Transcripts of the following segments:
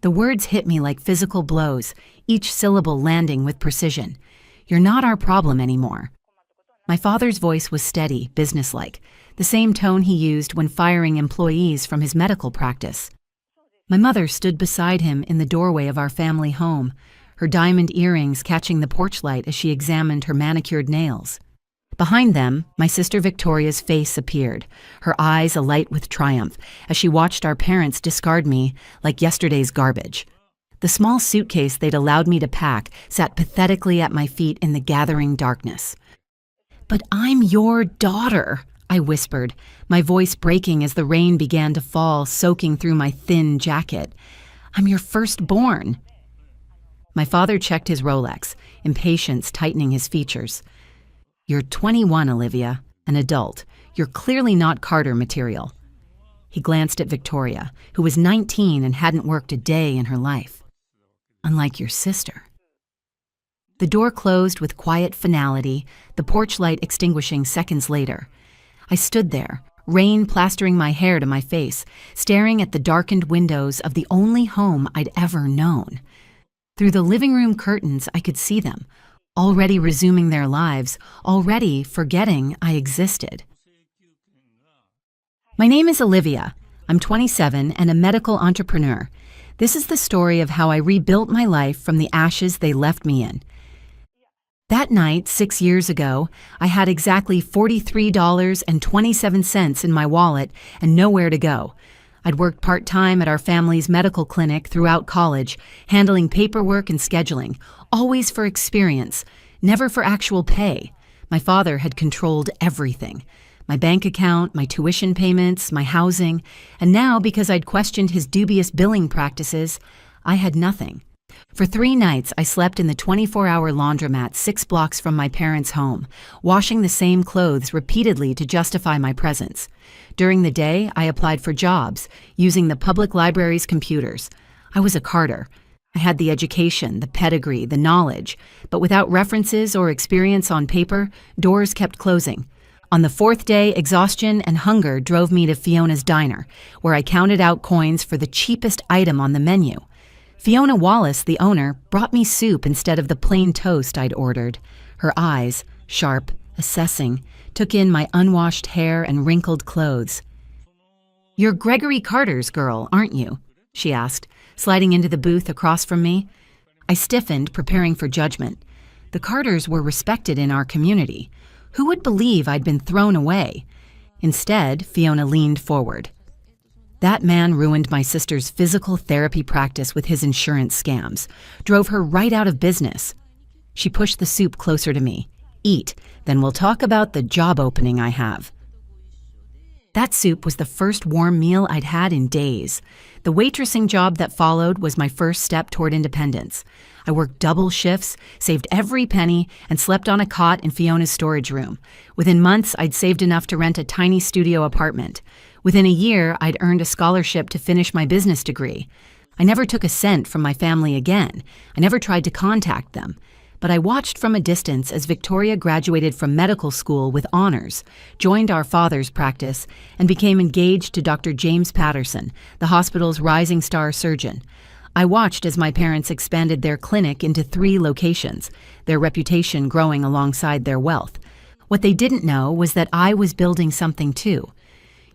The words hit me like physical blows, each syllable landing with precision. "You're not our problem anymore." My father's voice was steady, businesslike, the same tone he used when firing employees from his medical practice. My mother stood beside him in the doorway of our family home, her diamond earrings catching the porch light as she examined her manicured nails. Behind them, my sister Victoria's face appeared, her eyes alight with triumph as she watched our parents discard me like yesterday's garbage. The small suitcase they'd allowed me to pack sat pathetically at my feet in the gathering darkness. "But I'm your daughter," I whispered, my voice breaking as the rain began to fall, soaking through my thin jacket. "I'm your firstborn." My father checked his Rolex, impatience tightening his features. "You're 21, Olivia, an adult. You're clearly not Carter material." He glanced at Victoria, who was 19 and hadn't worked a day in her life. "Unlike your sister." The door closed with quiet finality, the porch light extinguishing seconds later. I stood there, rain plastering my hair to my face, staring at the darkened windows of the only home I'd ever known. Through the living room curtains, I could see them, already resuming their lives, already forgetting I existed. My name is Olivia. I'm 27 and a medical entrepreneur. This is the story of how I rebuilt my life from the ashes they left me in. That night, 6 years ago, I had exactly $43.27 in my wallet and nowhere to go. I'd worked part-time at our family's medical clinic throughout college, handling paperwork and scheduling, always for experience, never for actual pay. My father had controlled everything. My bank account, my tuition payments, my housing, and now, because I'd questioned his dubious billing practices, I had nothing. For 3 nights, I slept in the 24-hour laundromat 6 blocks from my parents' home, washing the same clothes repeatedly to justify my presence. During the day, I applied for jobs, using the public library's computers. I was a Carter. I had the education, the pedigree, the knowledge, but without references or experience on paper, doors kept closing. On the 4th day, exhaustion and hunger drove me to Fiona's diner, where I counted out coins for the cheapest item on the menu. Fiona Wallace, the owner, brought me soup instead of the plain toast I'd ordered. Her eyes, sharp, assessing, took in my unwashed hair and wrinkled clothes. "You're Gregory Carter's girl, aren't you?" she asked, sliding into the booth across from me. I stiffened, preparing for judgment. The Carters were respected in our community. Who would believe I'd been thrown away? Instead, Fiona leaned forward. "That man ruined my sister's physical therapy practice with his insurance scams, drove her right out of business." She pushed the soup closer to me. "Eat, then we'll talk about the job opening I have." That soup was the first warm meal I'd had in days. The waitressing job that followed was my first step toward independence. I worked double shifts, saved every penny, and slept on a cot in Fiona's storage room. Within months, I'd saved enough to rent a tiny studio apartment. Within a year, I'd earned a scholarship to finish my business degree. I never took a cent from my family again. I never tried to contact them. But I watched from a distance as Victoria graduated from medical school with honors, joined our father's practice, and became engaged to Dr. James Patterson, the hospital's rising star surgeon. I watched as my parents expanded their clinic into 3 locations, their reputation growing alongside their wealth. What they didn't know was that I was building something too.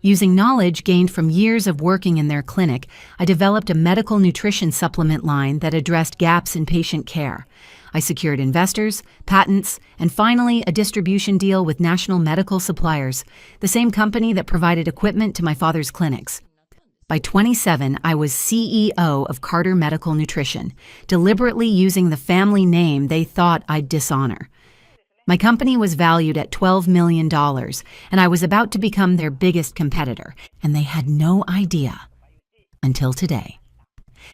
Using knowledge gained from years of working in their clinic, I developed a medical nutrition supplement line that addressed gaps in patient care. I secured investors, patents, and finally a distribution deal with National Medical Suppliers, the same company that provided equipment to my father's clinics. By 27, I was CEO of Carter Medical Nutrition, deliberately using the family name they thought I'd dishonor. My company was valued at $12 million, and I was about to become their biggest competitor, and they had no idea. Until today.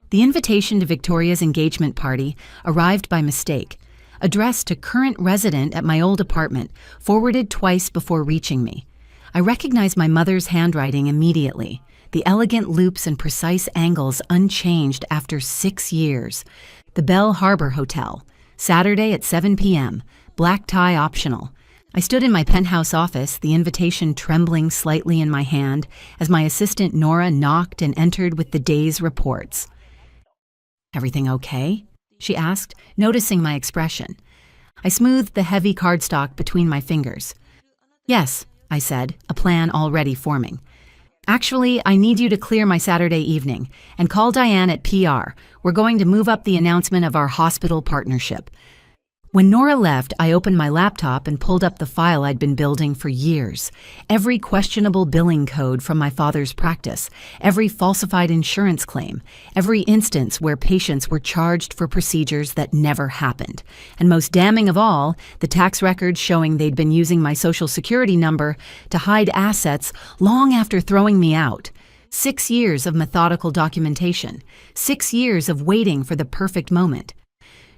The invitation to Victoria's engagement party arrived by mistake, addressed to current resident at my old apartment, forwarded twice before reaching me. I recognized my mother's handwriting immediately, the elegant loops and precise angles unchanged after 6 years. The Bell Harbor Hotel, Saturday at 7 p.m., black tie optional. I stood in my penthouse office, the invitation trembling slightly in my hand, as my assistant Nora knocked and entered with the day's reports. "Everything okay?" she asked, noticing my expression. I smoothed the heavy cardstock between my fingers. "Yes," I said, a plan already forming. "Actually, I need you to clear my Saturday evening and call Diane at PR. We're going to move up the announcement of our hospital partnership." When Nora left, I opened my laptop and pulled up the file I'd been building for years. Every questionable billing code from my father's practice, every falsified insurance claim, every instance where patients were charged for procedures that never happened. And most damning of all, the tax records showing they'd been using my social security number to hide assets long after throwing me out. 6 years of methodical documentation, 6 years of waiting for the perfect moment.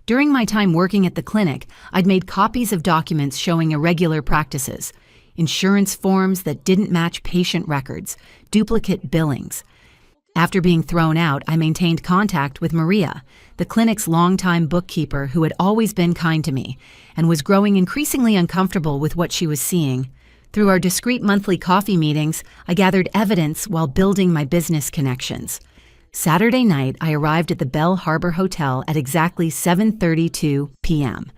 During my time working at the clinic, I'd made copies of documents showing irregular practices, insurance forms that didn't match patient records, duplicate billings. After being thrown out, I maintained contact with Maria, the clinic's longtime bookkeeper who had always been kind to me and was growing increasingly uncomfortable with what she was seeing. Through our discreet monthly coffee meetings, I gathered evidence while building my business connections. Saturday night, I arrived at the Bell Harbor Hotel at exactly 7:32 p.m.,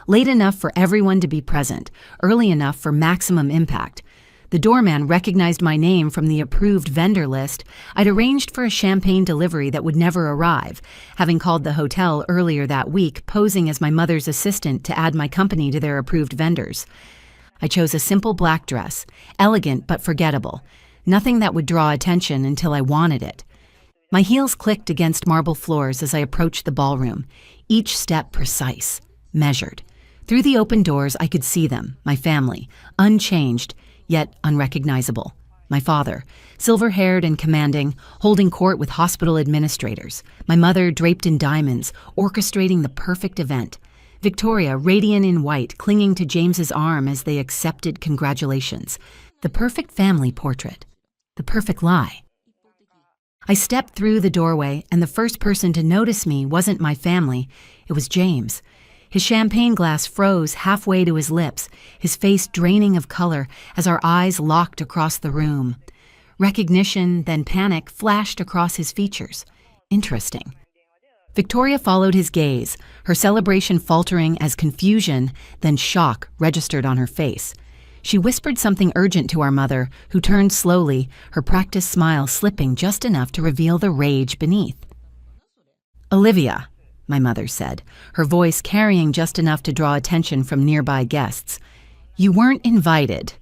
late enough for everyone to be present, early enough for maximum impact. The doorman recognized my name from the approved vendor list. I'd arranged for a champagne delivery that would never arrive, having called the hotel earlier that week, posing as my mother's assistant to add my company to their approved vendors. I chose a simple black dress, elegant but forgettable, nothing that would draw attention until I wanted it. My heels clicked against marble floors as I approached the ballroom, each step precise, measured. Through the open doors, I could see them, my family, unchanged, yet unrecognizable. My father, silver-haired and commanding, holding court with hospital administrators. My mother, draped in diamonds, orchestrating the perfect event. Victoria, radiant in white, clinging to James's arm as they accepted congratulations. The perfect family portrait. The perfect lie. I stepped through the doorway, and the first person to notice me wasn't my family. It was James. His champagne glass froze halfway to his lips, his face draining of color as our eyes locked across the room. Recognition, then panic, flashed across his features. Interesting. Victoria followed his gaze, her celebration faltering as confusion, then shock registered on her face. She whispered something urgent to our mother, who turned slowly, her practiced smile slipping just enough to reveal the rage beneath. "Olivia," my mother said, her voice carrying just enough to draw attention from nearby guests. "You weren't invited."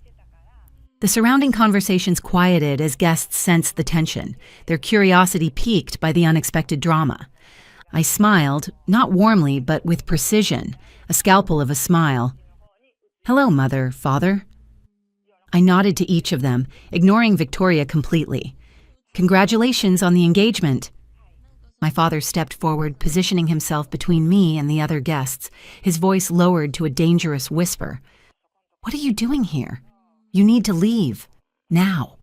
The surrounding conversations quieted as guests sensed the tension, their curiosity piqued by the unexpected drama. I smiled, not warmly but with precision, a scalpel of a smile. "Hello, Mother, Father." I nodded to each of them, ignoring Victoria completely. "Congratulations on the engagement." My father stepped forward, positioning himself between me and the other guests, his voice lowered to a dangerous whisper. "What are you doing here? You need to leave. Now."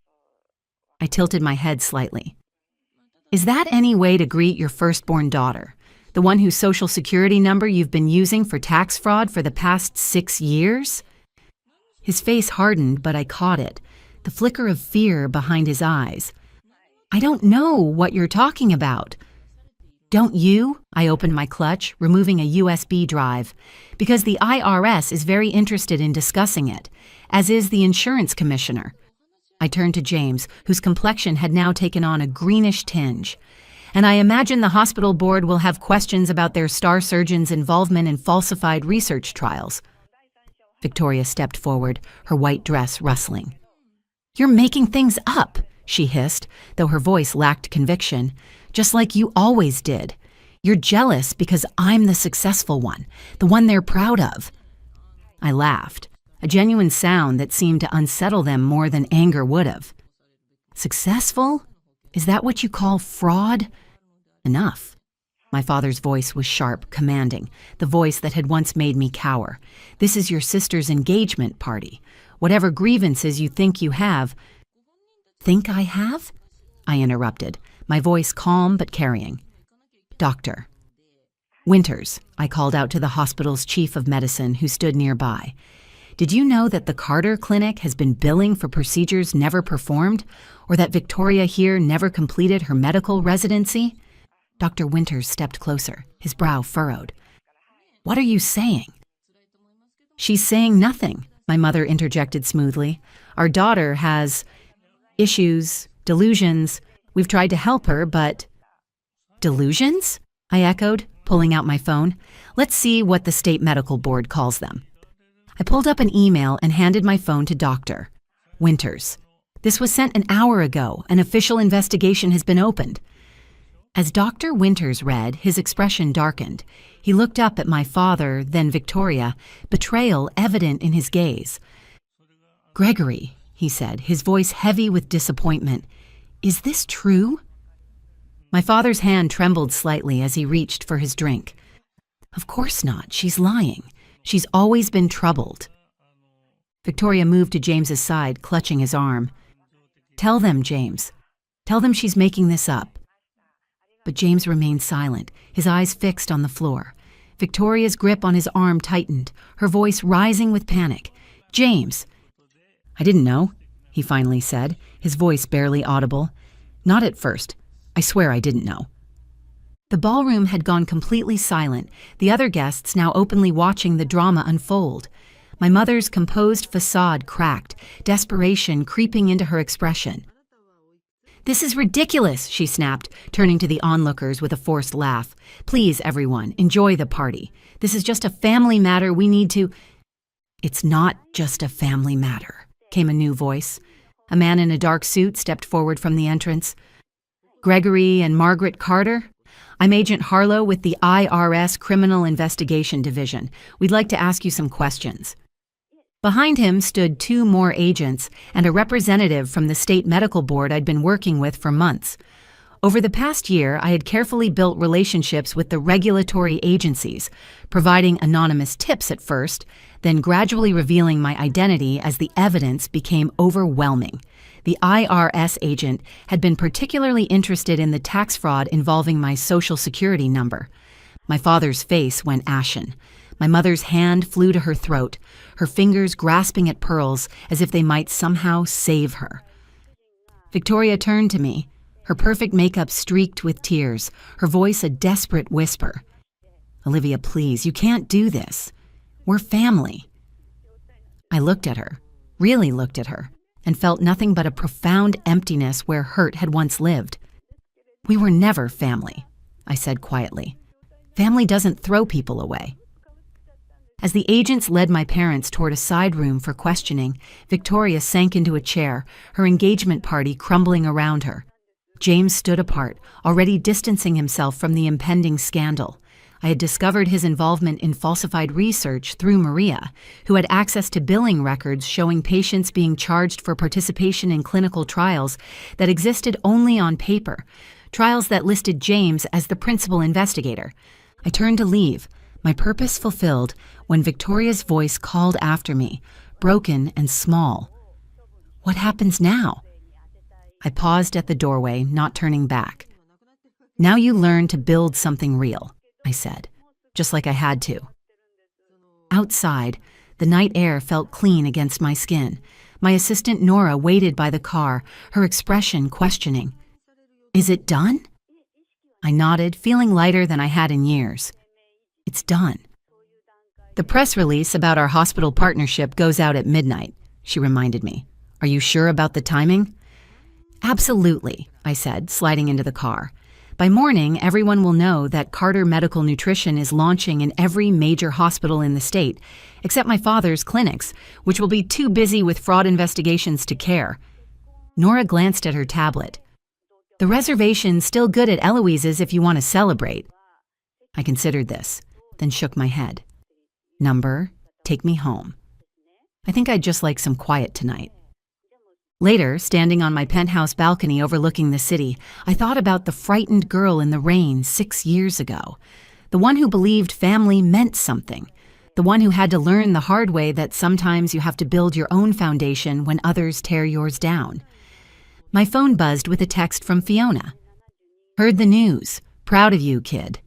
I tilted my head slightly. "Is that any way to greet your firstborn daughter? The one whose social security number you've been using for tax fraud for the past 6 years?" His face hardened, but I caught it, the flicker of fear behind his eyes. "I don't know what you're talking about." "Don't you?" I opened my clutch, removing a USB drive, because the IRS is very interested in discussing it, as is the insurance commissioner. I turned to James, whose complexion had now taken on a greenish tinge. "And I imagine the hospital board will have questions about their star surgeon's involvement in falsified research trials." Victoria stepped forward, her white dress rustling. "You're making things up," she hissed, though her voice lacked conviction, "just like you always did. You're jealous because I'm the successful one, the one they're proud of." I laughed, a genuine sound that seemed to unsettle them more than anger would have. "Successful? Is that what you call fraud? Enough." My father's voice was sharp, commanding, the voice that had once made me cower. "This is your sister's engagement party. Whatever grievances you think you have—" "Think I have?" I interrupted, my voice calm but carrying. "Doctor." "Winters," I called out to the hospital's chief of medicine who stood nearby. "Did you know that the Carter Clinic has been billing for procedures never performed, or that Victoria here never completed her medical residency?" Dr. Winters stepped closer, his brow furrowed. "What are you saying?" "She's saying nothing," my mother interjected smoothly. "Our daughter has issues, delusions. We've tried to help her, but—" "Delusions?" I echoed, pulling out my phone. "Let's see what the state medical board calls them." I pulled up an email and handed my phone to Dr. Winters. "This was sent an hour ago. An official investigation has been opened." As Dr. Winters read, his expression darkened. He looked up at my father, then Victoria, betrayal evident in his gaze. "Gregory," he said, his voice heavy with disappointment, "is this true?" My father's hand trembled slightly as he reached for his drink. "Of course not. She's lying. She's always been troubled." Victoria moved to James's side, clutching his arm. "Tell them, James. Tell them she's making this up." But James remained silent, his eyes fixed on the floor. Victoria's grip on his arm tightened, her voice rising with panic. "James!" "I didn't know," he finally said, his voice barely audible. "Not at first. I swear I didn't know." The ballroom had gone completely silent, the other guests now openly watching the drama unfold. My mother's composed facade cracked, desperation creeping into her expression. "This is ridiculous," she snapped, turning to the onlookers with a forced laugh. "Please, everyone, enjoy the party. This is just a family matter we need to—" "It's not just a family matter," came a new voice. A man in a dark suit stepped forward from the entrance. "Gregory and Margaret Carter? I'm Agent Harlow with the IRS Criminal Investigation Division. We'd like to ask you some questions." Behind him stood two more agents and a representative from the state medical board I'd been working with for months. Over the past year, I had carefully built relationships with the regulatory agencies, providing anonymous tips at first, then gradually revealing my identity as the evidence became overwhelming. The IRS agent had been particularly interested in the tax fraud involving my Social Security number. My father's face went ashen. My mother's hand flew to her throat, her fingers grasping at pearls as if they might somehow save her. Victoria turned to me, her perfect makeup streaked with tears, her voice a desperate whisper. "Olivia, please, you can't do this. We're family." I looked at her, really looked at her, and felt nothing but a profound emptiness where hurt had once lived. "We were never family," I said quietly. "Family doesn't throw people away." As the agents led my parents toward a side room for questioning, Victoria sank into a chair, her engagement party crumbling around her. James stood apart, already distancing himself from the impending scandal. I had discovered his involvement in falsified research through Maria, who had access to billing records showing patients being charged for participation in clinical trials that existed only on paper, trials that listed James as the principal investigator. I turned to leave, my purpose fulfilled, when Victoria's voice called after me, broken and small. "What happens now?" I paused at the doorway, not turning back. "Now you learn to build something real," I said, just like I had to. Outside, the night air felt clean against my skin. My assistant Nora waited by the car, her expression questioning. "Is it done?" I nodded, feeling lighter than I had in years. "It's done." "The press release about our hospital partnership goes out at midnight," she reminded me. "Are you sure about the timing?" "Absolutely," I said, sliding into the car. "By morning, everyone will know that Carter Medical Nutrition is launching in every major hospital in the state, except my father's clinics, which will be too busy with fraud investigations to care." Nora glanced at her tablet. "The reservation's still good at Eloise's if you want to celebrate." I considered this, then shook my head. "Number, take me home. I think I'd just like some quiet tonight." Later, standing on my penthouse balcony overlooking the city, I thought about the frightened girl in the rain 6 years ago, the one who believed family meant something, the one who had to learn the hard way that sometimes you have to build your own foundation when others tear yours down. My phone buzzed with a text from Fiona. "Heard the news. Proud of you, kid."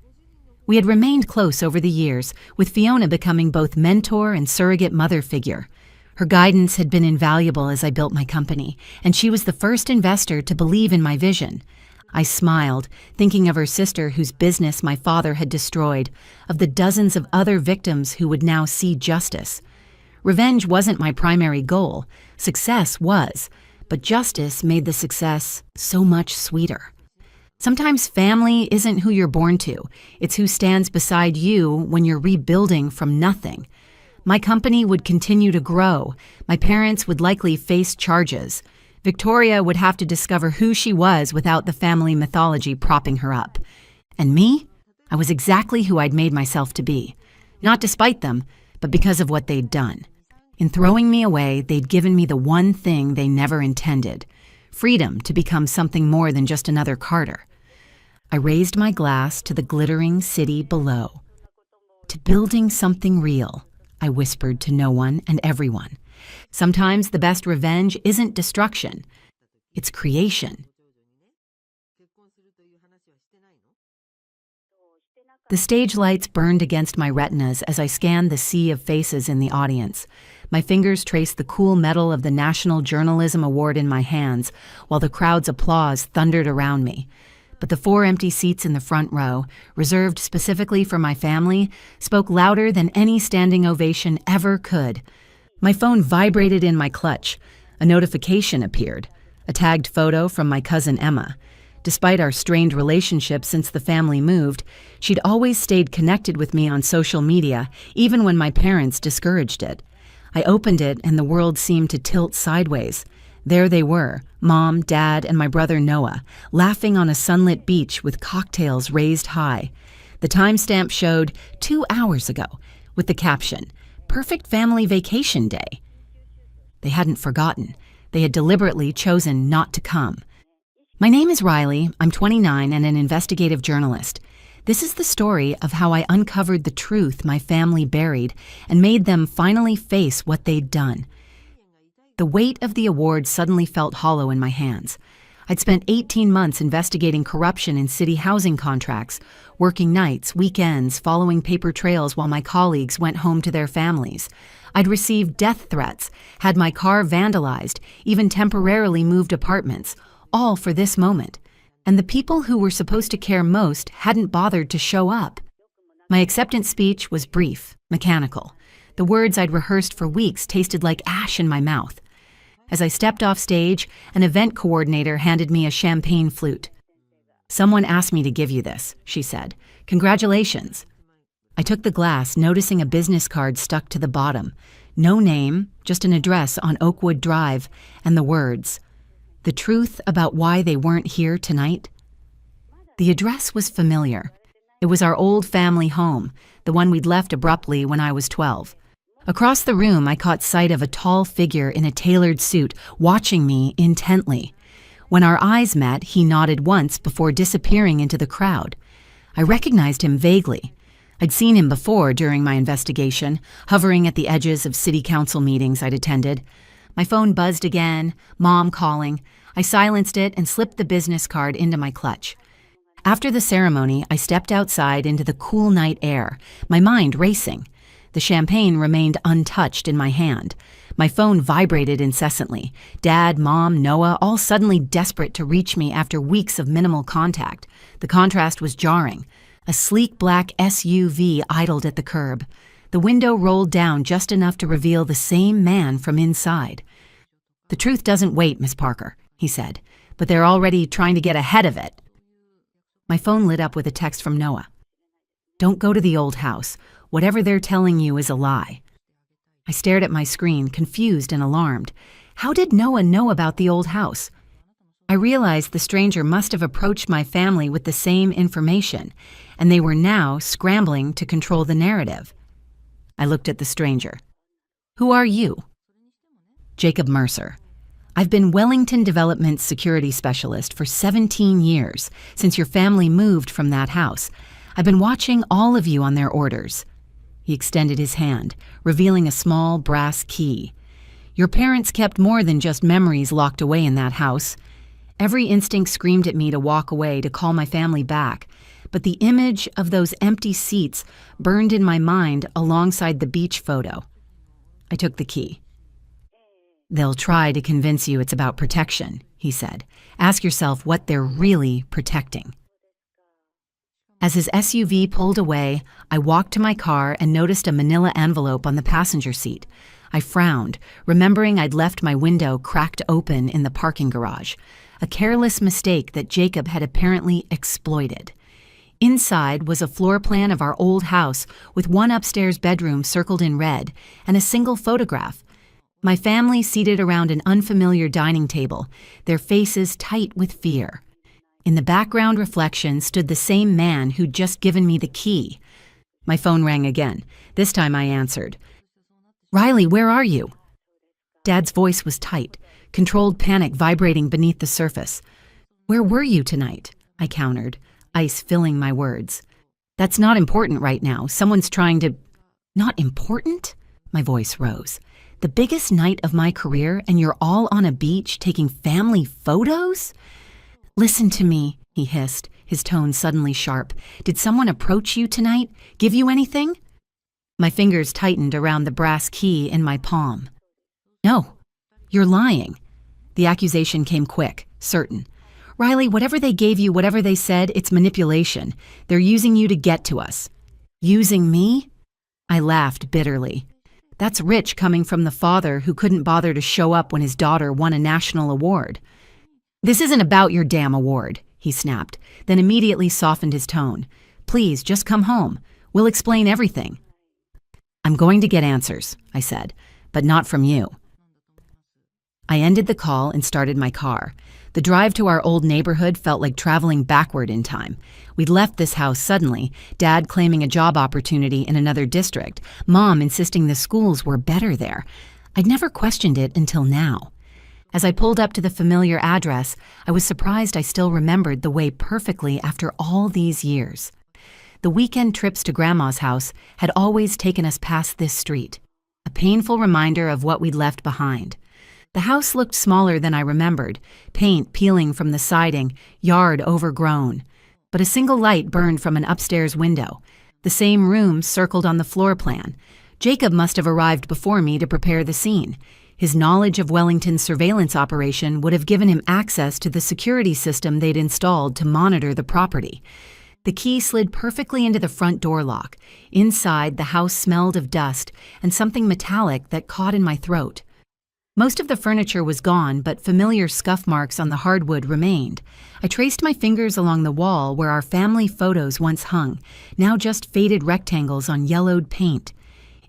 We had remained close over the years, with Fiona becoming both mentor and surrogate mother figure. Her guidance had been invaluable as I built my company, and she was the first investor to believe in my vision. I smiled, thinking of her sister whose business my father had destroyed, of the dozens of other victims who would now see justice. Revenge wasn't my primary goal. Success was, but justice made the success so much sweeter. Sometimes family isn't who you're born to. It's who stands beside you when you're rebuilding from nothing. My company would continue to grow. My parents would likely face charges. Victoria would have to discover who she was without the family mythology propping her up. And me? I was exactly who I'd made myself to be. Not despite them, but because of what they'd done. In throwing me away, they'd given me the one thing they never intended: freedom to become something more than just another Carter. I raised my glass to the glittering city below. To building something real, I whispered to no one and everyone. Sometimes the best revenge isn't destruction, it's creation. The stage lights burned against my retinas as I scanned the sea of faces in the audience. My fingers traced the cool medal of the National Journalism Award in my hands, while the crowd's applause thundered around me. But the 4 empty seats in the front row, reserved specifically for my family, spoke louder than any standing ovation ever could. My phone vibrated in my clutch. A notification appeared, a tagged photo from my cousin Emma. Despite our strained relationship since the family moved, she'd always stayed connected with me on social media, even when my parents discouraged it. I opened it and the world seemed to tilt sideways. There they were, Mom, Dad, and my brother Noah, laughing on a sunlit beach with cocktails raised high. The timestamp showed 2 hours ago, with the caption, "Perfect family vacation day." They hadn't forgotten. They had deliberately chosen not to come. My name is Riley. I'm 29 and an investigative journalist. This is the story of how I uncovered the truth my family buried and made them finally face what they'd done. The weight of the award suddenly felt hollow in my hands. I'd spent 18 months investigating corruption in city housing contracts, working nights, weekends, following paper trails while my colleagues went home to their families. I'd received death threats, had my car vandalized, even temporarily moved apartments, all for this moment. And the people who were supposed to care most hadn't bothered to show up. My acceptance speech was brief, mechanical. The words I'd rehearsed for weeks tasted like ash in my mouth. As I stepped off stage, an event coordinator handed me a champagne flute. "Someone asked me to give you this," she said. "Congratulations." I took the glass, noticing a business card stuck to the bottom. No name, just an address on Oakwood Drive, and the words, "The truth about why they weren't here tonight." The address was familiar. It was our old family home, the one we'd left abruptly when I was 12. Across the room, I caught sight of a tall figure in a tailored suit, watching me intently. When our eyes met, he nodded once before disappearing into the crowd. I recognized him vaguely. I'd seen him before during my investigation, hovering at the edges of city council meetings I'd attended. My phone buzzed again, Mom calling. I silenced it and slipped the business card into my clutch. After the ceremony, I stepped outside into the cool night air, my mind racing. The champagne remained untouched in my hand. My phone vibrated incessantly. Dad, Mom, Noah, all suddenly desperate to reach me after weeks of minimal contact. The contrast was jarring. A sleek black SUV idled at the curb. The window rolled down just enough to reveal the same man from inside. "The truth doesn't wait, Miss Parker," he said, "but they're already trying to get ahead of it." My phone lit up with a text from Noah. "Don't go to the old house. Whatever they're telling you is a lie." I stared at my screen, confused and alarmed. How did Noah know about the old house? I realized the stranger must have approached my family with the same information, and they were now scrambling to control the narrative. I looked at the stranger. "Who are you?" "Jacob Mercer. I've been Wellington Development's security specialist for 17 years, since your family moved from that house. I've been watching all of you on their orders." He extended his hand, revealing a small brass key. "Your parents kept more than just memories locked away in that house." Every instinct screamed at me to walk away, to call my family back, but the image of those empty seats burned in my mind alongside the beach photo. I took the key. They'll try to convince you it's about protection, he said. Ask yourself what they're really protecting. As his SUV pulled away, I walked to my car and noticed a manila envelope on the passenger seat. I frowned, remembering I'd left my window cracked open in the parking garage, a careless mistake that Jacob had apparently exploited. Inside was a floor plan of our old house with one upstairs bedroom circled in red and a single photograph. My family seated around an unfamiliar dining table, their faces tight with fear. In the background reflection stood the same man who'd just given me the key. My phone rang again. This time I answered. "Riley, where are you?" Dad's voice was tight, controlled panic vibrating beneath the surface. "Where were you tonight?" I countered, ice filling my words. "That's not important right now. Someone's trying to—" "Not important?" My voice rose. "The biggest night of my career and you're all on a beach taking family photos?" "Listen to me," he hissed, his tone suddenly sharp. "Did someone approach you tonight? Give you anything?" My fingers tightened around the brass key in my palm. "No, you're lying." The accusation came quick, certain. "Riley, whatever they gave you, whatever they said, it's manipulation. They're using you to get to us." "Using me?" I laughed bitterly. That's rich coming from the father who couldn't bother to show up when his daughter won a national award. "This isn't about your damn award," he snapped, then immediately softened his tone. "Please, just come home. We'll explain everything." "I'm going to get answers," I said, "but not from you." I ended the call and started my car. The drive to our old neighborhood felt like traveling backward in time. We'd left this house suddenly, Dad claiming a job opportunity in another district, Mom insisting the schools were better there. I'd never questioned it until now. As I pulled up to the familiar address, I was surprised I still remembered the way perfectly after all these years. The weekend trips to Grandma's house had always taken us past this street, a painful reminder of what we'd left behind. The house looked smaller than I remembered, paint peeling from the siding, yard overgrown. But a single light burned from an upstairs window. The same room circled on the floor plan. Jacob must have arrived before me to prepare the scene. His knowledge of Wellington's surveillance operation would have given him access to the security system they'd installed to monitor the property. The key slid perfectly into the front door lock. Inside, the house smelled of dust and something metallic that caught in my throat. Most of the furniture was gone, but familiar scuff marks on the hardwood remained. I traced my fingers along the wall where our family photos once hung, now just faded rectangles on yellowed paint.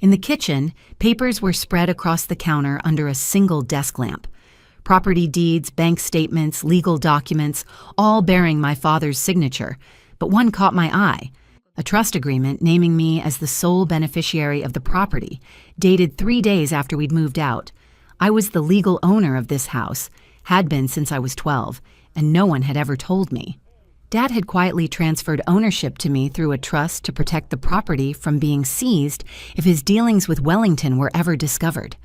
In the kitchen, papers were spread across the counter under a single desk lamp. Property deeds, bank statements, legal documents, all bearing my father's signature. But one caught my eye. A trust agreement naming me as the sole beneficiary of the property, dated 3 days after we'd moved out. I was the legal owner of this house, had been since I was 12, and no one had ever told me. Dad had quietly transferred ownership to me through a trust to protect the property from being seized if his dealings with Wellington were ever discovered.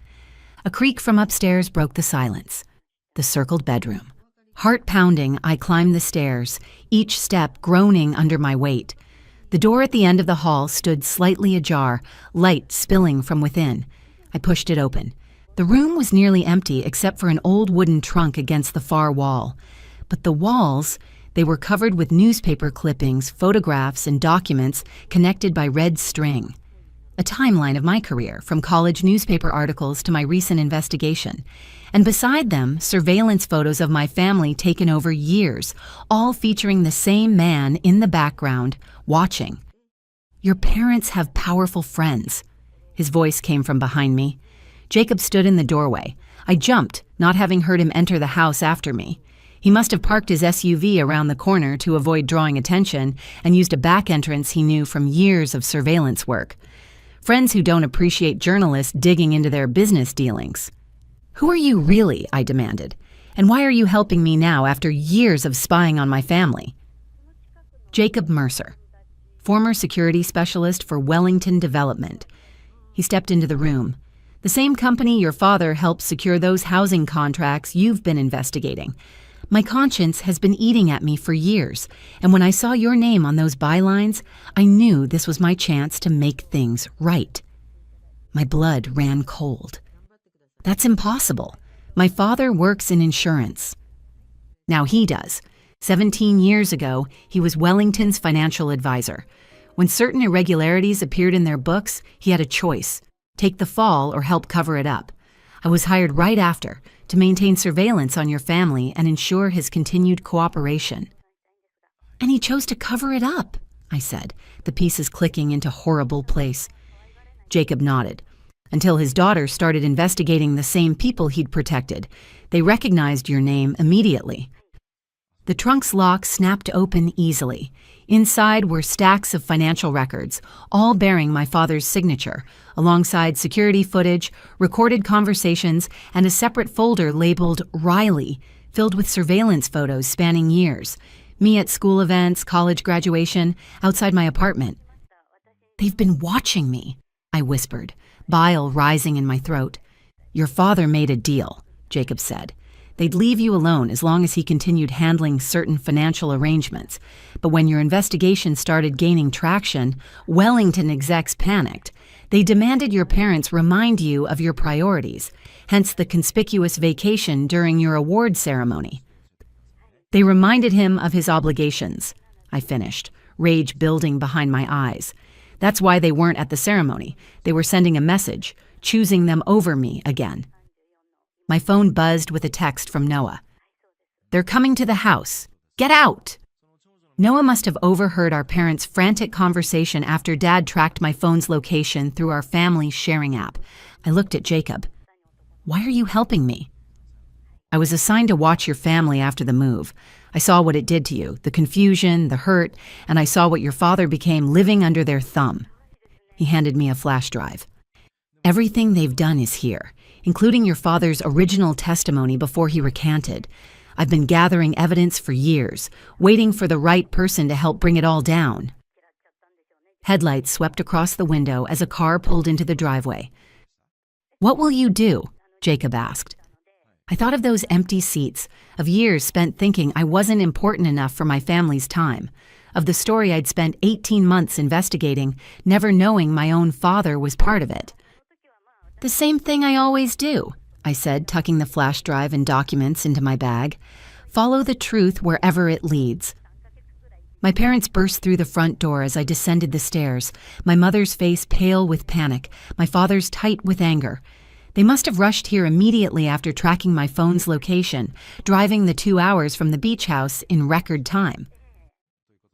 A creak from upstairs broke the silence. The circled bedroom. Heart pounding, I climbed the stairs, each step groaning under my weight. The door at the end of the hall stood slightly ajar, light spilling from within. I pushed it open. The room was nearly empty except for an old wooden trunk against the far wall. But the walls, they were covered with newspaper clippings, photographs, and documents connected by red string. A timeline of my career, from college newspaper articles to my recent investigation. And beside them, surveillance photos of my family taken over years, all featuring the same man in the background, watching. "Your parents have powerful friends." His voice came from behind me. Jacob stood in the doorway. I jumped, not having heard him enter the house after me. He must have parked his SUV around the corner to avoid drawing attention and used a back entrance he knew from years of surveillance work. Friends who don't appreciate journalists digging into their business dealings. "Who are you really?" I demanded. "And why are you helping me now after years of spying on my family?" Jacob Mercer, former security specialist for Wellington Development. He stepped into the room. "The same company your father helped secure those housing contracts you've been investigating. My conscience has been eating at me for years, and when I saw your name on those bylines, I knew this was my chance to make things right." My blood ran cold. "That's impossible. My father works in insurance. Now he does. 17 years ago, he was Wellington's financial advisor. When certain irregularities appeared in their books, he had a choice: take the fall or help cover it up. I was hired right after to maintain surveillance on your family and ensure his continued cooperation. And he chose to cover it up, I said, the pieces clicking into horrible place. Jacob nodded. Until his daughter started investigating the same people he'd protected. They recognized your name immediately. The trunk's lock snapped open easily. Inside were stacks of financial records, all bearing my father's signature, alongside security footage, recorded conversations, and a separate folder labeled Riley, filled with surveillance photos spanning years. Me at school events, college graduation, outside my apartment. "They've been watching me," I whispered, bile rising in my throat. "Your father made a deal," Jacob said. "They'd leave you alone as long as he continued handling certain financial arrangements. But when your investigation started gaining traction, Wellington execs panicked. They demanded your parents remind you of your priorities, hence the conspicuous vacation during your award ceremony. They reminded him of his obligations," I finished, rage building behind my eyes. "That's why they weren't at the ceremony. They were sending a message, choosing them over me again." My phone buzzed with a text from Noah. "They're coming to the house. Get out!" Noah must have overheard our parents' frantic conversation after Dad tracked my phone's location through our family sharing app. I looked at Jacob. "Why are you helping me?" "I was assigned to watch your family after the move. I saw what it did to you, the confusion, the hurt, and I saw what your father became living under their thumb." He handed me a flash drive. "Everything they've done is here, including your father's original testimony before he recanted. I've been gathering evidence for years, waiting for the right person to help bring it all down." Headlights swept across the window as a car pulled into the driveway. "What will you do?" Jacob asked. I thought of those empty seats, of years spent thinking I wasn't important enough for my family's time, of the story I'd spent 18 months investigating, never knowing my own father was part of it. "The same thing I always do," I said, tucking the flash drive and documents into my bag. "Follow the truth wherever it leads." My parents burst through the front door as I descended the stairs, my mother's face pale with panic, my father's tight with anger. They must have rushed here immediately after tracking my phone's location, driving the 2 hours from the beach house in record time.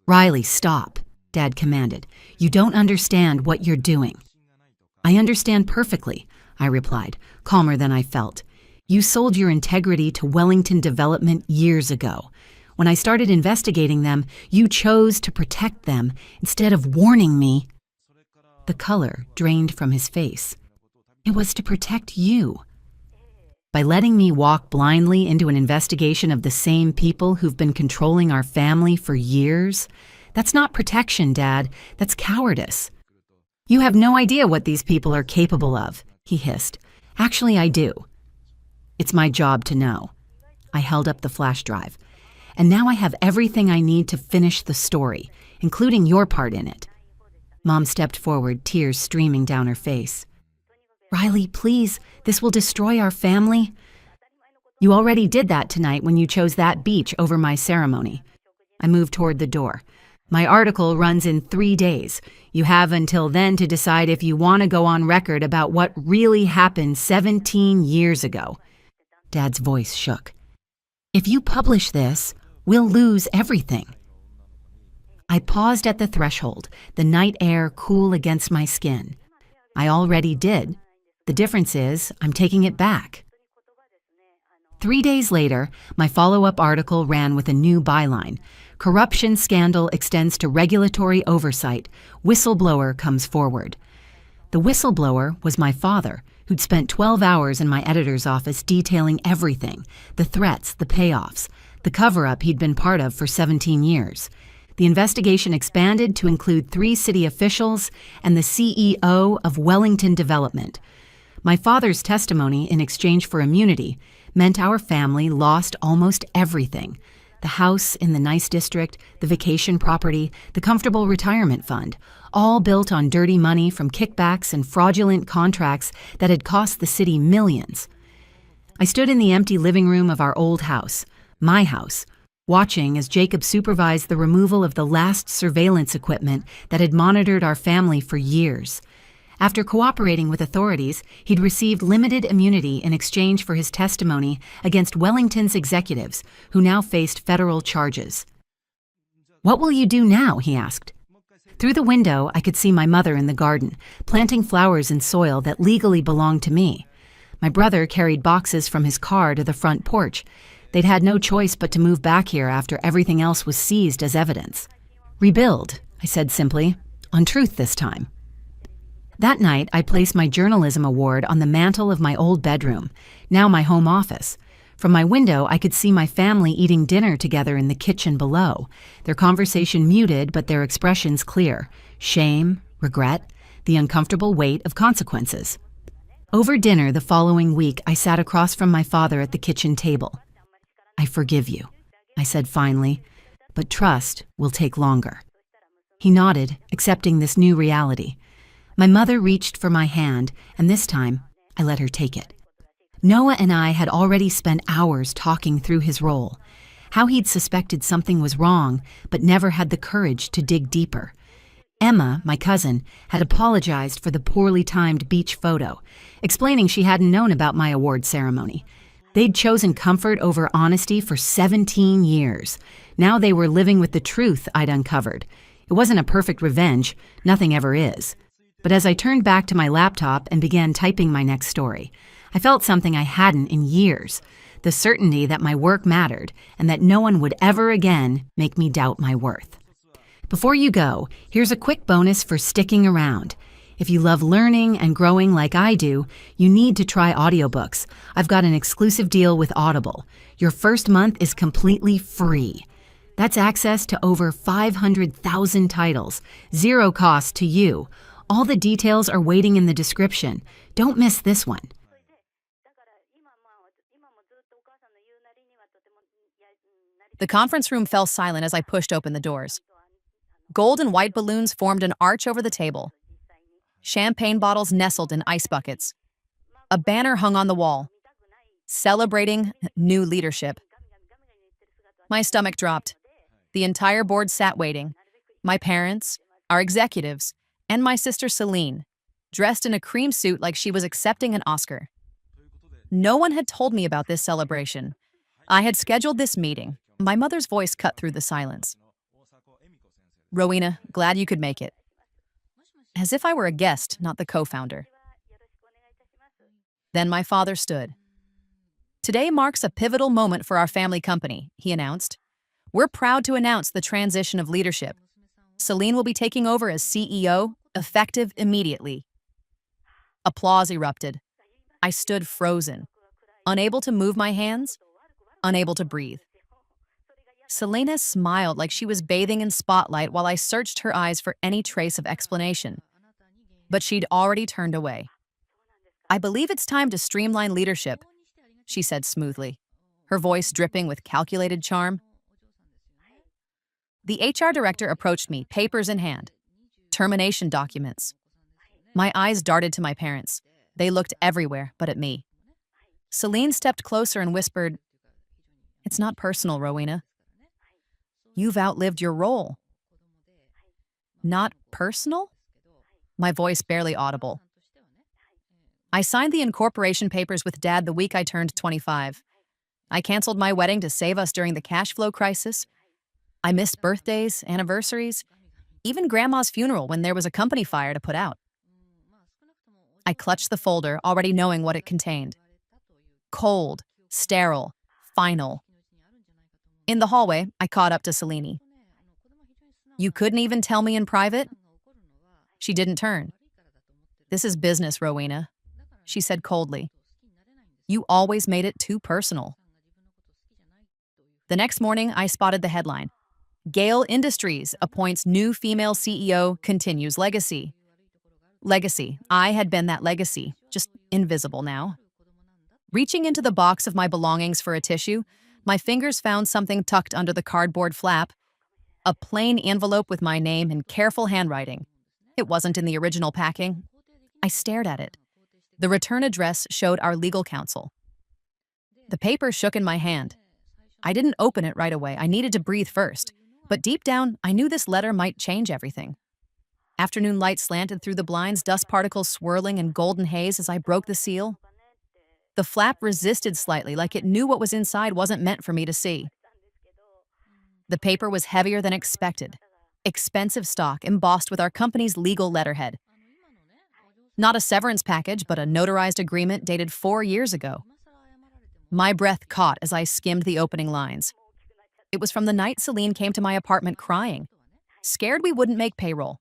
"Riley, stop," Dad commanded. "You don't understand what you're doing." "I understand perfectly," I replied, calmer than I felt. "You sold your integrity to Wellington Development years ago. When I started investigating them, you chose to protect them instead of warning me." The color drained from his face. "It was to protect you." By letting me walk blindly into an investigation of the same people who've been controlling our family for years? That's not protection, Dad. That's cowardice. "You have no idea what these people are capable of," he hissed. "Actually, I do. It's my job to know." I held up the flash drive. "And now I have everything I need to finish the story, including your part in it." Mom stepped forward, tears streaming down her face. "Riley, please, this will destroy our family." "You already did that tonight when you chose that beach over my ceremony." I moved toward the door. "My article runs in 3 days. You have until then to decide if you want to go on record about what really happened 17 years ago." Dad's voice shook. "If you publish this, we'll lose everything." I paused at the threshold, the night air cool against my skin. I already did. The difference is, I'm taking it back. 3 days later, my follow-up article ran with a new byline. "Corruption scandal extends to regulatory oversight. Whistleblower comes forward." The whistleblower was my father, who'd spent 12 hours in my editor's office detailing everything, the threats, the payoffs, the cover-up he'd been part of for 17 years. The investigation expanded to include 3 city officials and the CEO of Wellington Development. My father's testimony in exchange for immunity meant our family lost almost everything: the house in the nice district, the vacation property, the comfortable retirement fund, all built on dirty money from kickbacks and fraudulent contracts that had cost the city millions. I stood in the empty living room of our old house, my house, watching as Jacob supervised the removal of the last surveillance equipment that had monitored our family for years. After cooperating with authorities, he'd received limited immunity in exchange for his testimony against Wellington's executives, who now faced federal charges. "What will you do now?" he asked. Through the window, I could see my mother in the garden, planting flowers in soil that legally belonged to me. My brother carried boxes from his car to the front porch. They'd had no choice but to move back here after everything else was seized as evidence. "Rebuild," I said simply, on truth this time. That night, I placed my journalism award on the mantel of my old bedroom, now my home office. From my window, I could see my family eating dinner together in the kitchen below, their conversation muted but their expressions clear: shame, regret, the uncomfortable weight of consequences. Over dinner the following week, I sat across from my father at the kitchen table. "I forgive you," I said finally, "but trust will take longer." He nodded, accepting this new reality. My mother reached for my hand, and this time, I let her take it. Noah and I had already spent hours talking through his role, how he'd suspected something was wrong, but never had the courage to dig deeper. Emma, my cousin, had apologized for the poorly timed beach photo, explaining she hadn't known about my award ceremony. They'd chosen comfort over honesty for 17 years. Now they were living with the truth I'd uncovered. It wasn't a perfect revenge, nothing ever is. But as I turned back to my laptop and began typing my next story, I felt something I hadn't in years, the certainty that my work mattered and that no one would ever again make me doubt my worth. Before you go, here's a quick bonus for sticking around. If you love learning and growing like I do, you need to try audiobooks. I've got an exclusive deal with Audible. Your first month is completely free. That's access to over 500,000 titles, zero cost to you. All the details are waiting in the description. Don't miss this one. The conference room fell silent as I pushed open the doors. Gold and white balloons formed an arch over the table. Champagne bottles nestled in ice buckets. A banner hung on the wall, celebrating new leadership. My stomach dropped. The entire board sat waiting. My parents, our executives, and my sister Celine, dressed in a cream suit like she was accepting an Oscar. No one had told me about this celebration. I had scheduled this meeting. My mother's voice cut through the silence. "Rowena, glad you could make it." As if I were a guest, not the co-founder. Then my father stood. "Today marks a pivotal moment for our family company," he announced. "We're proud to announce the transition of leadership. Celine will be taking over as CEO, effective immediately." Applause erupted. I stood frozen, unable to move my hands, unable to breathe. Selena smiled like she was bathing in spotlight while I searched her eyes for any trace of explanation. But she'd already turned away. "I believe it's time to streamline leadership," she said smoothly, her voice dripping with calculated charm. The HR director approached me, papers in hand. Termination documents. My eyes darted to my parents. They looked everywhere but at me. Celine stepped closer and whispered, "It's not personal, Rowena. You've outlived your role." "Not personal?" My voice barely audible. "I signed the incorporation papers with Dad the week I turned 25. I canceled my wedding to save us during the cash flow crisis. I missed birthdays, anniversaries, even Grandma's funeral when there was a company fire to put out." I clutched the folder, already knowing what it contained. Cold, sterile, final. In the hallway, I caught up to Celine. "You couldn't even tell me in private?" She didn't turn. "This is business, Rowena," she said coldly. "You always made it too personal." The next morning, I spotted the headline. "Gale Industries appoints new female CEO, continues legacy." Legacy. I had been that legacy, just invisible now. Reaching into the box of my belongings for a tissue, my fingers found something tucked under the cardboard flap. A plain envelope with my name in careful handwriting. It wasn't in the original packing. I stared at it. The return address showed our legal counsel. The paper shook in my hand. I didn't open it right away. I needed to breathe first. But deep down, I knew this letter might change everything. Afternoon light slanted through the blinds, dust particles swirling in golden haze as I broke the seal. The flap resisted slightly, like it knew what was inside wasn't meant for me to see. The paper was heavier than expected. Expensive stock embossed with our company's legal letterhead. Not a severance package, but a notarized agreement dated 4 years ago. My breath caught as I skimmed the opening lines. It was from the night Celine came to my apartment crying, scared we wouldn't make payroll.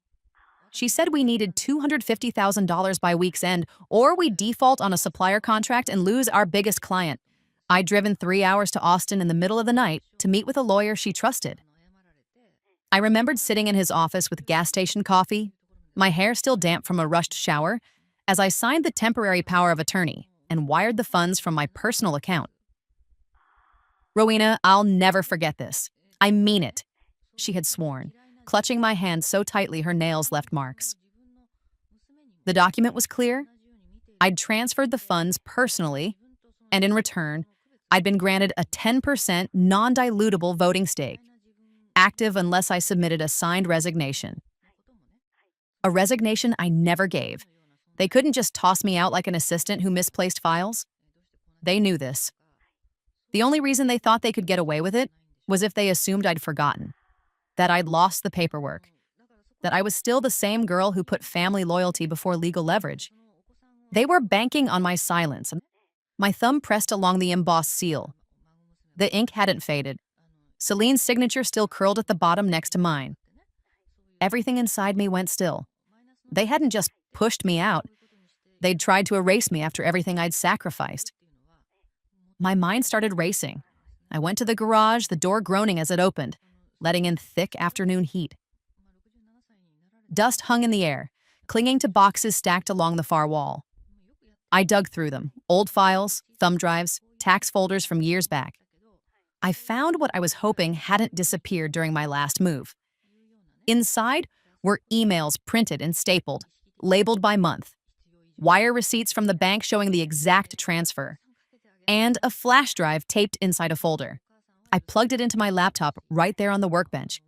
She said we needed $250,000 by week's end, or we'd default on a supplier contract and lose our biggest client. I'd driven 3 hours to Austin in the middle of the night to meet with a lawyer she trusted. I remembered sitting in his office with gas station coffee, my hair still damp from a rushed shower, as I signed the temporary power of attorney and wired the funds from my personal account. "Rowena, I'll never forget this. I mean it," she had sworn, clutching my hand so tightly her nails left marks. The document was clear. I'd transferred the funds personally, and in return, I'd been granted a 10% non-dilutable voting stake, active unless I submitted a signed resignation. A resignation I never gave. They couldn't just toss me out like an assistant who misplaced files. They knew this. The only reason they thought they could get away with it was if they assumed I'd forgotten, that I'd lost the paperwork, that I was still the same girl who put family loyalty before legal leverage. They were banking on my silence. My thumb pressed along the embossed seal. The ink hadn't faded. Celine's signature still curled at the bottom next to mine. Everything inside me went still. They hadn't just pushed me out. They'd tried to erase me after everything I'd sacrificed. My mind started racing. I went to the garage, the door groaning as it opened, letting in thick afternoon heat. Dust hung in the air, clinging to boxes stacked along the far wall. I dug through them, old files, thumb drives, tax folders from years back. I found what I was hoping hadn't disappeared during my last move. Inside were emails printed and stapled, labeled by month, wire receipts from the bank showing the exact transfer, and a flash drive taped inside a folder. I plugged it into my laptop right there on the workbench.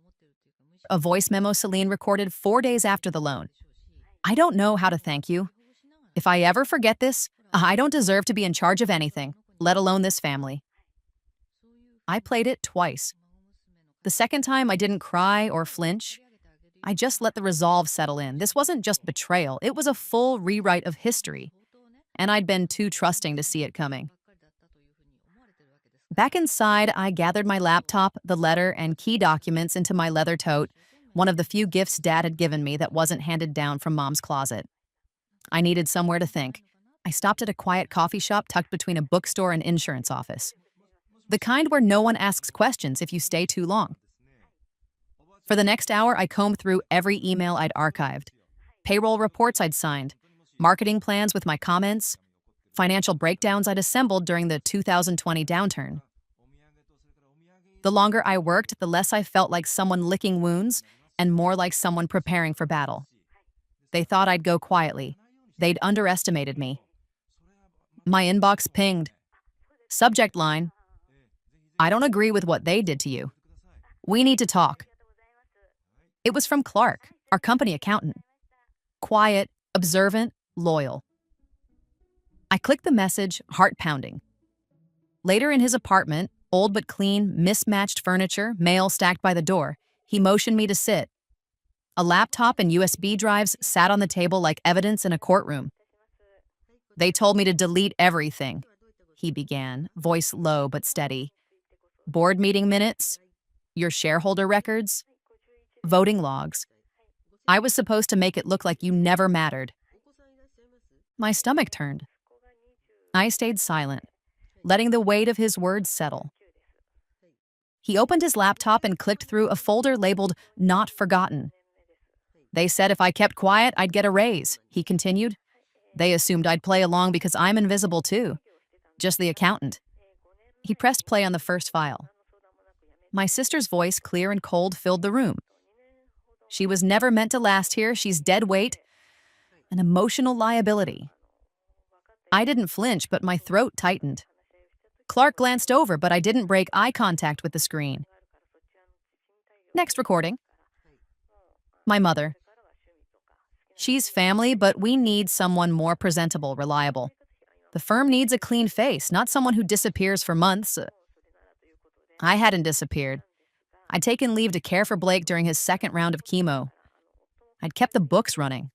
A voice memo Celine recorded 4 days after the loan. "I don't know how to thank you. If I ever forget this, I don't deserve to be in charge of anything, let alone this family." I played it twice. The second time, I didn't cry or flinch. I just let the resolve settle in. This wasn't just betrayal. It was a full rewrite of history. And I'd been too trusting to see it coming. Back inside, I gathered my laptop, the letter, and key documents into my leather tote, one of the few gifts Dad had given me that wasn't handed down from Mom's closet. I needed somewhere to think. I stopped at a quiet coffee shop tucked between a bookstore and insurance office. The kind where no one asks questions if you stay too long. For the next hour, I combed through every email I'd archived, payroll reports I'd signed, marketing plans with my comments, financial breakdowns I'd assembled during the 2020 downturn. The longer I worked, the less I felt like someone licking wounds and more like someone preparing for battle. They thought I'd go quietly. They'd underestimated me. My inbox pinged. Subject line: "I don't agree with what they did to you. We need to talk." It was from Clark, our company accountant. Quiet, observant, loyal. I clicked the message, heart pounding. Later in his apartment, old but clean, mismatched furniture, mail stacked by the door, he motioned me to sit. A laptop and USB drives sat on the table like evidence in a courtroom. "They told me to delete everything," he began, voice low but steady. "Board meeting minutes, your shareholder records, voting logs. I was supposed to make it look like you never mattered." My stomach turned. I stayed silent, letting the weight of his words settle. He opened his laptop and clicked through a folder labeled "Not Forgotten." "They said if I kept quiet, I'd get a raise," he continued. "They assumed I'd play along because I'm invisible too. Just the accountant." He pressed play on the first file. My sister's voice, clear and cold, filled the room. "She was never meant to last here. She's dead weight. An emotional liability." I didn't flinch, but my throat tightened. Clark glanced over, but I didn't break eye contact with the screen. Next recording. My mother. She's family, but we need someone more presentable, reliable. The firm needs a clean face, not someone who disappears for months. I hadn't disappeared. I'd taken leave to care for Blake during his second round of chemo. I'd kept the books running.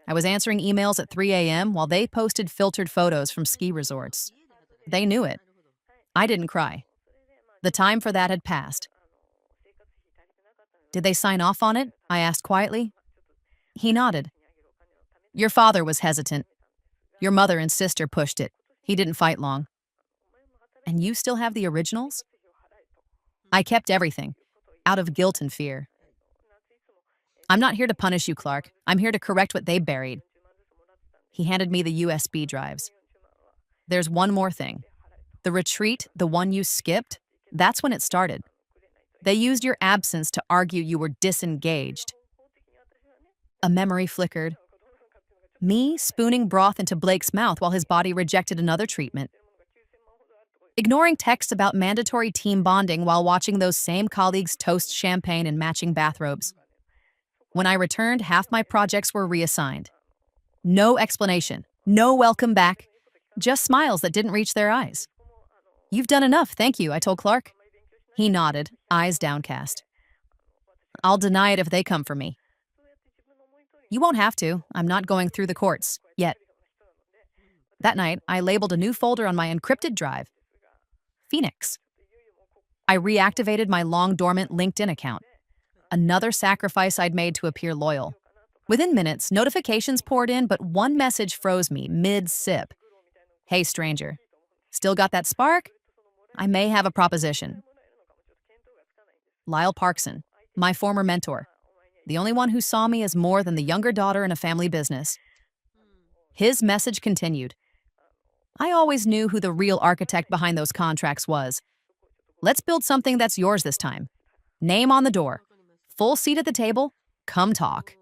I was answering emails at 3 a.m. while they posted filtered photos from ski resorts. They knew it. I didn't cry. The time for that had passed. Did they sign off on it? I asked quietly. He nodded. Your father was hesitant. Your mother and sister pushed it. He didn't fight long. And you still have the originals? I kept everything, out of guilt and fear. I'm not here to punish you, Clark. I'm here to correct what they buried. He handed me the USB drives. There's one more thing. The retreat, the one you skipped, that's when it started. They used your absence to argue you were disengaged. A memory flickered. Me spooning broth into Blake's mouth while his body rejected another treatment. Ignoring texts about mandatory team bonding while watching those same colleagues toast champagne in matching bathrobes. When I returned, half my projects were reassigned. No explanation, no welcome back, just smiles that didn't reach their eyes. You've done enough, thank you, I told Clark. He nodded, eyes downcast. I'll deny it if they come for me. You won't have to. I'm not going through the courts, yet. That night, I labeled a new folder on my encrypted drive. Phoenix. I reactivated my long-dormant LinkedIn account. Another sacrifice I'd made to appear loyal. Within minutes, notifications poured in, but one message froze me mid-sip. Hey, stranger. Still got that spark? I may have a proposition. Lyle Parkson, my former mentor. The only one who saw me as more than the younger daughter in a family business. His message continued. I always knew who the real architect behind those contracts was. Let's build something that's yours this time. Name on the door. Full seat at the table. Come talk.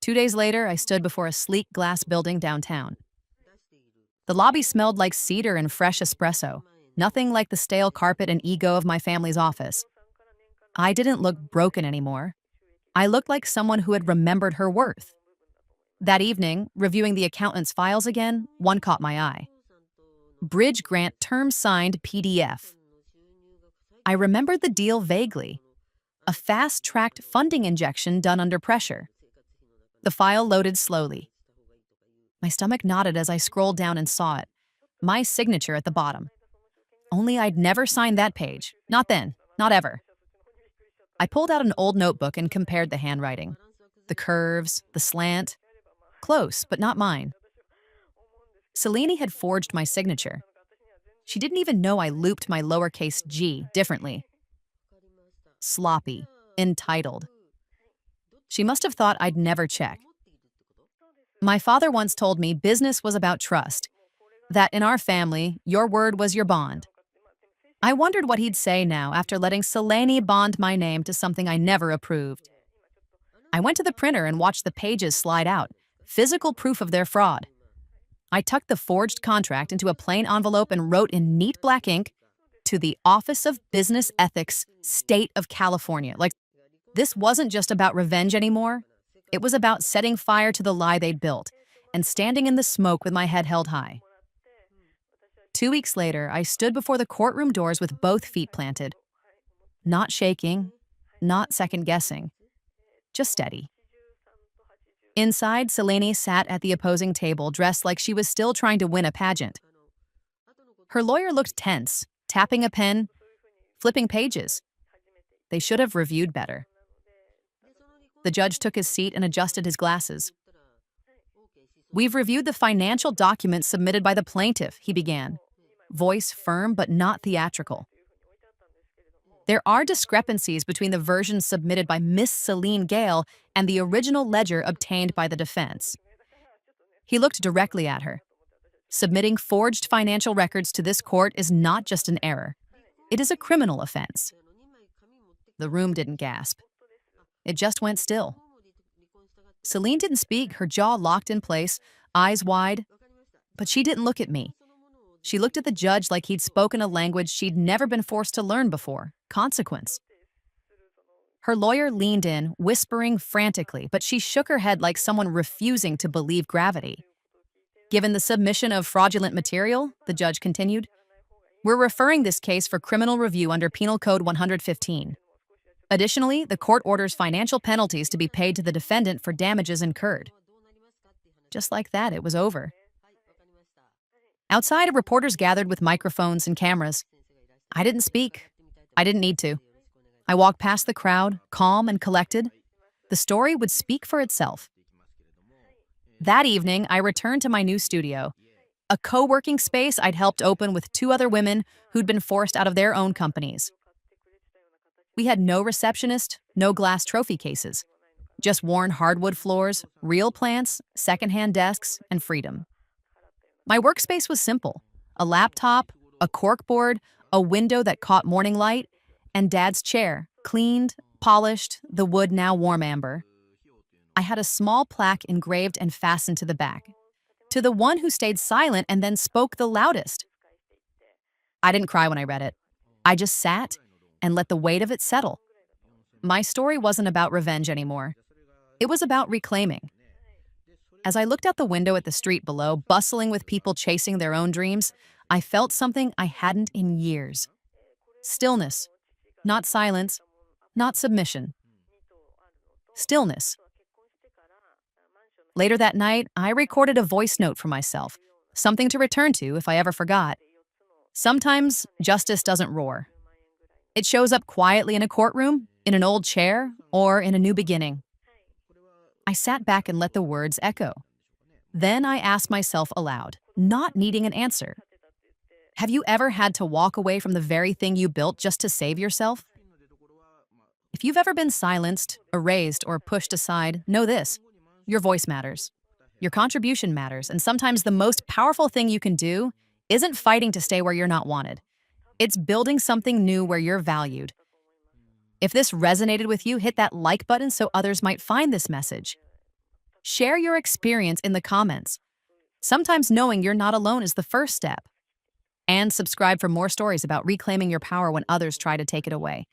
2 days later, I stood before a sleek glass building downtown. The lobby smelled like cedar and fresh espresso, nothing like the stale carpet and ego of my family's office. I didn't look broken anymore. I looked like someone who had remembered her worth. That evening, reviewing the accountant's files again, one caught my eye. Bridge grant term signed PDF. I remembered the deal vaguely. A fast-tracked funding injection done under pressure. The file loaded slowly. My stomach knotted as I scrolled down and saw it. My signature at the bottom. Only I'd never signed that page. Not then. Not ever. I pulled out an old notebook and compared the handwriting. The curves, the slant. Close, but not mine. Selene had forged my signature. She didn't even know I looped my lowercase g differently. Sloppy. Entitled. She must have thought I'd never check. My father once told me business was about trust, that in our family, your word was your bond. I wondered what he'd say now after letting Selene bond my name to something I never approved. I went to the printer and watched the pages slide out, physical proof of their fraud. I tucked the forged contract into a plain envelope and wrote in neat black ink, to the Office of Business Ethics, State of California. Like, this wasn't just about revenge anymore. It was about setting fire to the lie they'd built and standing in the smoke with my head held high. 2 weeks later, I stood before the courtroom doors with both feet planted. Not shaking, not second-guessing, just steady. Inside, Selene sat at the opposing table, dressed like she was still trying to win a pageant. Her lawyer looked tense, tapping a pen, flipping pages. They should have reviewed better. The judge took his seat and adjusted his glasses. We've reviewed the financial documents submitted by the plaintiff, he began, voice firm but not theatrical. There are discrepancies between the versions submitted by Miss Selene Gale and the original ledger obtained by the defense. He looked directly at her. Submitting forged financial records to this court is not just an error. It is a criminal offense. The room didn't gasp. It just went still. Selene didn't speak, her jaw locked in place, eyes wide, but she didn't look at me. She looked at the judge like he'd spoken a language she'd never been forced to learn before. Consequence. Her lawyer leaned in, whispering frantically, but she shook her head like someone refusing to believe gravity. Given the submission of fraudulent material, the judge continued, we're referring this case for criminal review under Penal Code 115. Additionally, the court orders financial penalties to be paid to the defendant for damages incurred. Just like that, it was over. Outside, reporters gathered with microphones and cameras. I didn't speak. I didn't need to. I walked past the crowd, calm and collected. The story would speak for itself. That evening, I returned to my new studio, a co-working space I'd helped open with 2 other women who'd been forced out of their own companies. We had no receptionist, no glass trophy cases, just worn hardwood floors, real plants, secondhand desks, and freedom. My workspace was simple: a laptop, a corkboard, a window that caught morning light, and Dad's chair, cleaned, polished, the wood now warm amber. I had a small plaque engraved and fastened to the back. To the one who stayed silent and then spoke the loudest. I didn't cry when I read it. I just sat and let the weight of it settle. My story wasn't about revenge anymore. It was about reclaiming. As I looked out the window at the street below, bustling with people chasing their own dreams, I felt something I hadn't in years. Stillness. Not silence, not submission. Stillness. Later that night, I recorded a voice note for myself, something to return to if I ever forgot. Sometimes justice doesn't roar. It shows up quietly in a courtroom, in an old chair, or in a new beginning. I sat back and let the words echo. Then I asked myself aloud, not needing an answer. Have you ever had to walk away from the very thing you built just to save yourself? If you've ever been silenced, erased, or pushed aside, know this: your voice matters. Your contribution matters, and sometimes the most powerful thing you can do isn't fighting to stay where you're not wanted. It's building something new where you're valued. If this resonated with you, hit that like button so others might find this message. Share your experience in the comments. Sometimes knowing you're not alone is the first step. And subscribe for more stories about reclaiming your power when others try to take it away.